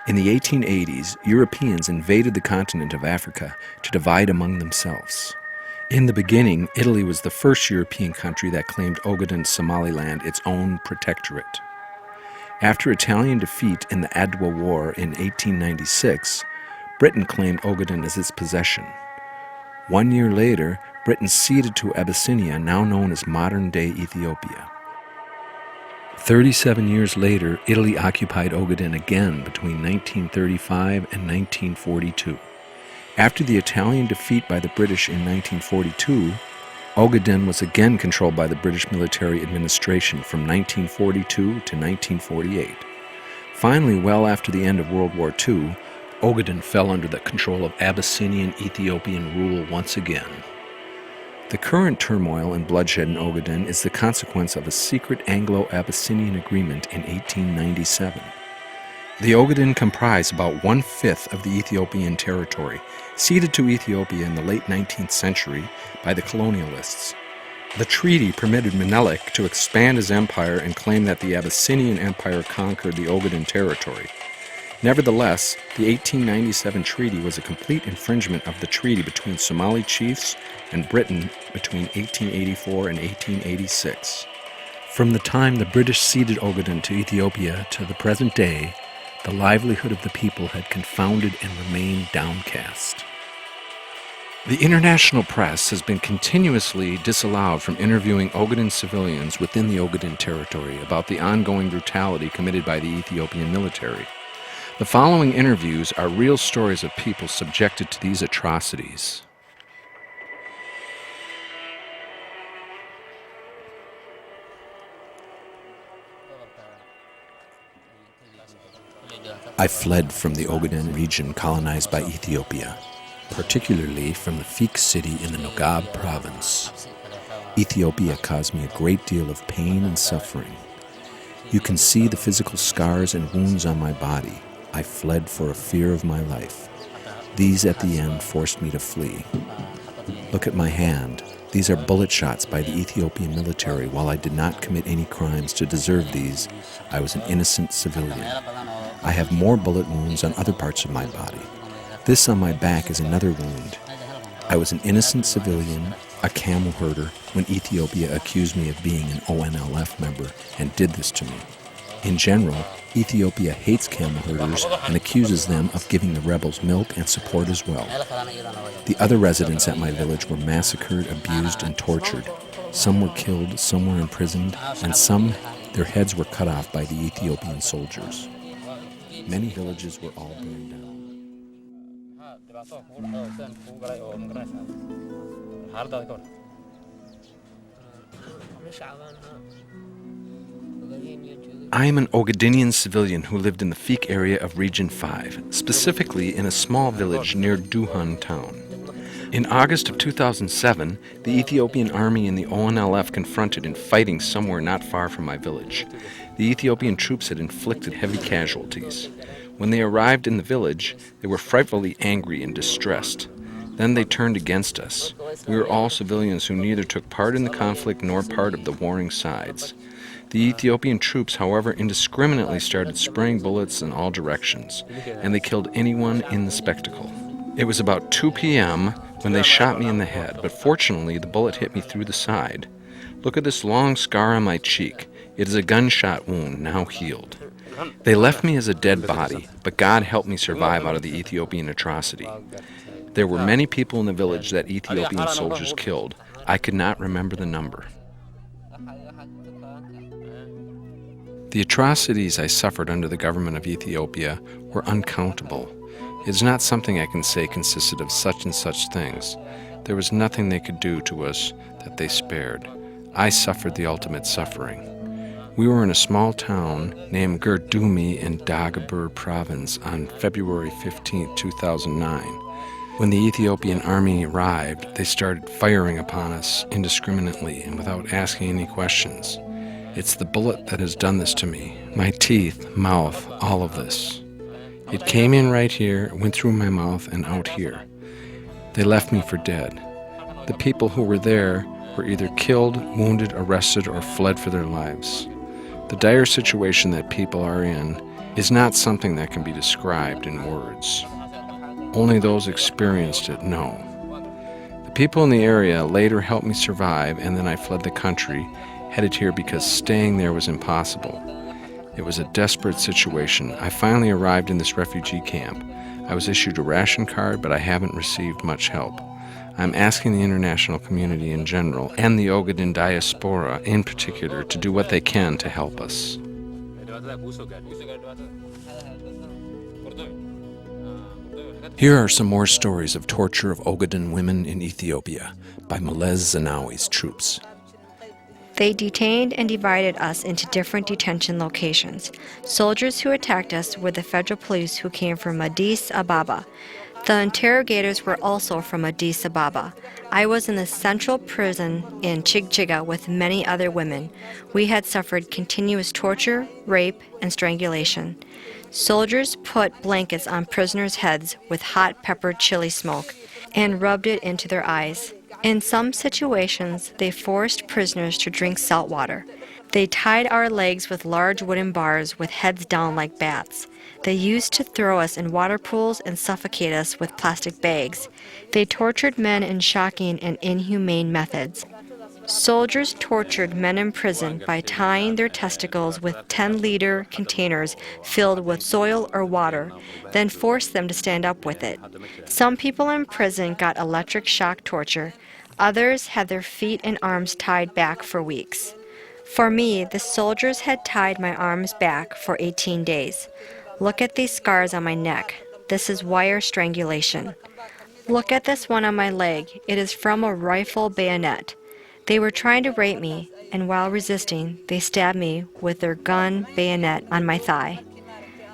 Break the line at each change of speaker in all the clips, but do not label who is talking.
In the 1880s, Europeans invaded the continent of Africa to divide among themselves. In the beginning, Italy was the first European country that claimed Ogaden Somaliland its own protectorate. After Italian defeat in the Adwa War in 1896, Britain claimed Ogaden as its possession. 1 year later, Britain ceded to Abyssinia, now known as modern-day Ethiopia. 37 years later, Italy occupied Ogaden again between 1935 and 1942. After the Italian defeat by the British in 1942, Ogaden was again controlled by the British military administration from 1942 to 1948. Finally, well after the end of World War II, Ogaden fell under the control of Abyssinian Ethiopian rule once again. The current turmoil and bloodshed in Ogaden is the consequence of a secret Anglo-Abyssinian agreement in 1897. The Ogaden comprise about 1/5 of the Ethiopian territory, ceded to Ethiopia in the late 19th century by the colonialists. The treaty permitted Menelik to expand his empire and claim that the Abyssinian Empire conquered the Ogaden territory. Nevertheless, the 1897 treaty was a complete infringement of the treaty between Somali chiefs and Britain between 1884 and 1886. From the time the British ceded Ogaden to Ethiopia to the present day, the livelihood of the people had confounded and remained downcast. The international press has been continuously disallowed from interviewing Ogaden civilians within the Ogaden territory about the ongoing brutality committed by the Ethiopian military. The following interviews are real stories of people subjected to these atrocities. I fled from the Ogaden region colonized by Ethiopia, particularly from the Fik city in the Nogab province. Ethiopia caused me a great deal of pain and suffering. You can see the physical scars and wounds on my body. I fled for a fear of my life. These at the end forced me to flee. Look at my hand. These are bullet shots by the Ethiopian military. While I did not commit any crimes to deserve these, I was an innocent civilian. I have more bullet wounds on other parts of my body. This on my back is another wound. I was an innocent civilian, a camel herder, when Ethiopia accused me of being an ONLF member and did this to me. In general, Ethiopia hates camel herders and accuses them of giving the rebels milk and support as well. The other residents at my village were massacred, abused, and tortured. Some were killed, some were imprisoned, and some, their heads were cut off by the Ethiopian soldiers. Many villages were all burned down. I am an Ogadenian civilian who lived in the Fik area of Region 5, specifically in a small village near Duhan town. In August of 2007, the Ethiopian army and the ONLF confronted in fighting somewhere not far from my village. The Ethiopian troops had inflicted heavy casualties. When they arrived in the village, they were frightfully angry and distressed. Then they turned against us. We were all civilians who neither took part in the conflict nor part of the warring sides. The Ethiopian troops, however, indiscriminately started spraying bullets in all directions, and they killed anyone in the spectacle. It was about 2 p.m. when they shot me in the head, but fortunately the bullet hit me through the side. Look at this long scar on my cheek. It is a gunshot wound, now healed. They left me as a dead body, but God helped me survive out of the Ethiopian atrocity. There were many people in the village that Ethiopian soldiers killed. I could not remember the number. The atrocities I suffered under the government of Ethiopia were uncountable. It is not something I can say consisted of such and such things. There was nothing they could do to us that they spared. I suffered the ultimate suffering. We were in a small town named Gerdumi in Dagobur province on February 15, 2009. When the Ethiopian army arrived, they started firing upon us indiscriminately and without asking any questions. It's the bullet that has done this to me. My teeth, mouth, all of this. It came in right here, went through my mouth and out here. They left me for dead. The people who were there were either killed, wounded, arrested, or fled for their lives. The dire situation that people are in is not something that can be described in words. Only those experienced it know. The people in the area later helped me survive, and then I fled the country, headed here because staying there was impossible. It was a desperate situation. I finally arrived in this refugee camp. I was issued a ration card, but I haven't received much help. I'm asking the international community in general, and the Ogaden diaspora in particular, to do what they can to help us. Here are some more stories of torture of Ogaden women in Ethiopia by Meles Zenawi's troops.
They detained and divided us into different detention locations. Soldiers who attacked us were the federal police who came from Addis Ababa. The interrogators were also from Addis Ababa. I was in the central prison in Chigchiga with many other women. We had suffered continuous torture, rape, and strangulation. Soldiers put blankets on prisoners' heads with hot pepper chili smoke and rubbed it into their eyes. In some situations, they forced prisoners to drink salt water. They tied our legs with large wooden bars with heads down like bats. They used to throw us in water pools and suffocate us with plastic bags. They tortured men in shocking and inhumane methods. Soldiers tortured men in prison by tying their testicles with 10-liter containers filled with soil or water, then forced them to stand up with it. Some people in prison got electric shock torture. Others had their feet and arms tied back for weeks. For me, the soldiers had tied my arms back for 18 days. Look at these scars on my neck. This is wire strangulation. Look at this one on my leg. It is from a rifle bayonet. They were trying to rape me, and while resisting, they stabbed me with their gun bayonet on my thigh.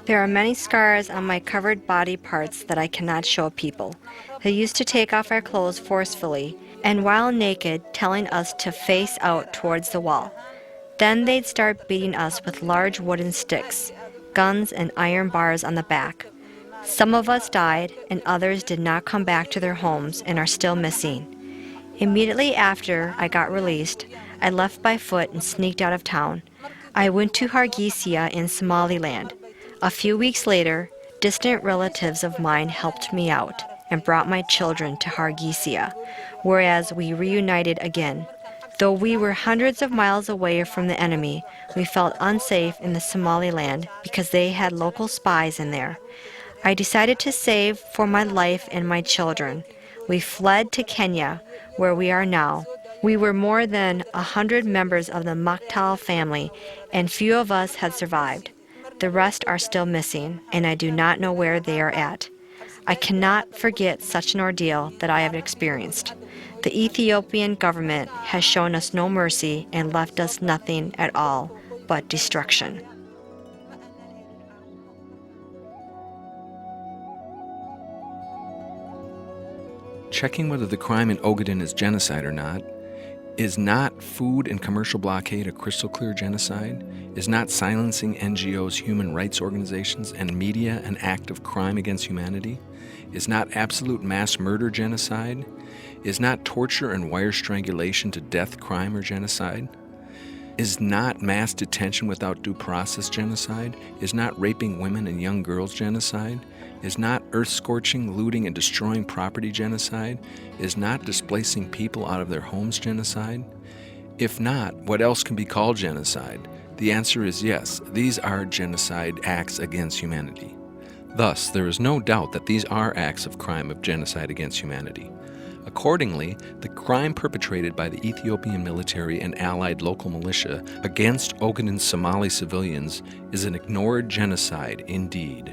There are many scars on my covered body parts that I cannot show people. They used to take off our clothes forcefully, and while naked, telling us to face out towards the wall. Then they'd start beating us with large wooden sticks, guns, and iron bars on the back. Some of us died, and others did not come back to their homes and are still missing. Immediately after I got released, I left by foot and sneaked out of town. I went to Hargeisa in Somaliland. A few weeks later, distant relatives of mine helped me out and brought my children to Hargeisa, whereas we reunited again. Though we were hundreds of miles away from the enemy, we felt unsafe in the Somaliland because they had local spies in there. I decided to save for my life and my children. We fled to Kenya, where we are now. We were more than 100 members of the Maktal family, and few of us had survived. The rest are still missing, and I do not know where they are at. I cannot forget such an ordeal that I have experienced. The Ethiopian government has shown us no mercy and left us nothing at all but destruction.
Checking whether the crime in Ogaden is genocide or not. Is not food and commercial blockade a crystal clear genocide? Is not silencing NGOs, human rights organizations, and media an act of crime against humanity? Is not absolute mass murder genocide? Is not torture and wire strangulation to death crime or genocide? Is not mass detention without due process genocide? Is not raping women and young girls genocide? Is not earth-scorching, looting, and destroying property genocide? Is not displacing people out of their homes genocide? If not, what else can be called genocide? The answer is yes, these are genocide acts against humanity. Thus, there is no doubt that these are acts of crime of genocide against humanity. Accordingly, the crime perpetrated by the Ethiopian military and allied local militia against Ogaden Somali civilians is an ignored genocide indeed.